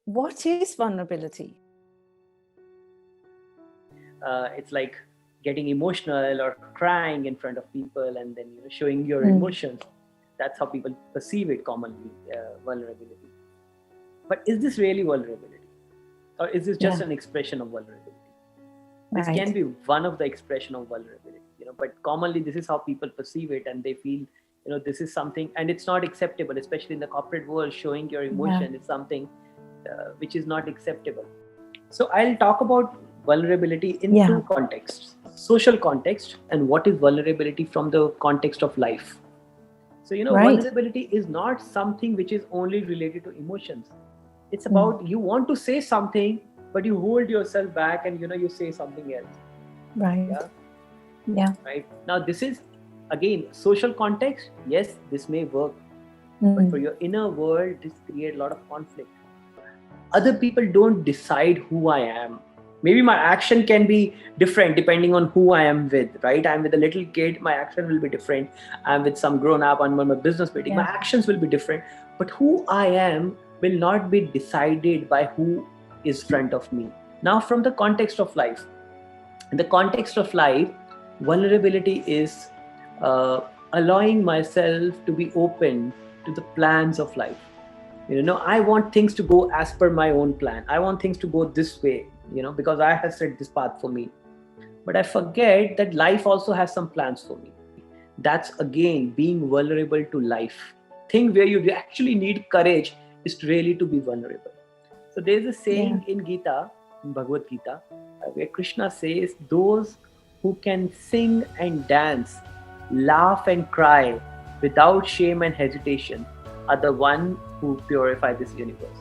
What is vulnerability? It's like getting emotional or crying in front of people and then showing your emotions. That's how people perceive it commonly, vulnerability. But is this really vulnerability, or is this just Yeah. an expression of vulnerability? This Right. can be one of the expression of vulnerability, but commonly this is how people perceive it, and they feel this is something, and it's not acceptable, especially in the corporate world. Showing your Yeah. emotion is something which is not acceptable. So I'll talk about vulnerability in Yeah. two contexts: social context, and what is vulnerability from the context of life. So Right. vulnerability is not something which is only related to emotions. It's Mm. about, you want to say something, but you hold yourself back, and you say something else. Right. Yeah. Yeah. Right now, this is again social context. Yes, this may work, but for Mm. your inner world, this creates a lot of conflict. Other people don't decide who I am. Maybe my action can be different depending on who I am with, right? I'm with a little kid, my action will be different. I'm with some grown up, I'm on my business meeting, my Yeah. actions will be different. But who I am will not be decided by who is front of me. Now, from the context of life, in the context of life, vulnerability is allowing myself to be open to the plans of life. I want things to go as per my own plan. I want things to go this way, because I have set this path for me. But I forget that life also has some plans for me. That's again being vulnerable to life. Thing where you actually need courage is to really to be vulnerable. So there's a Yeah. saying in Gita, in Bhagavad Gita, where Krishna says, those who can sing and dance, laugh and cry without shame and hesitation are the one who purify this universe.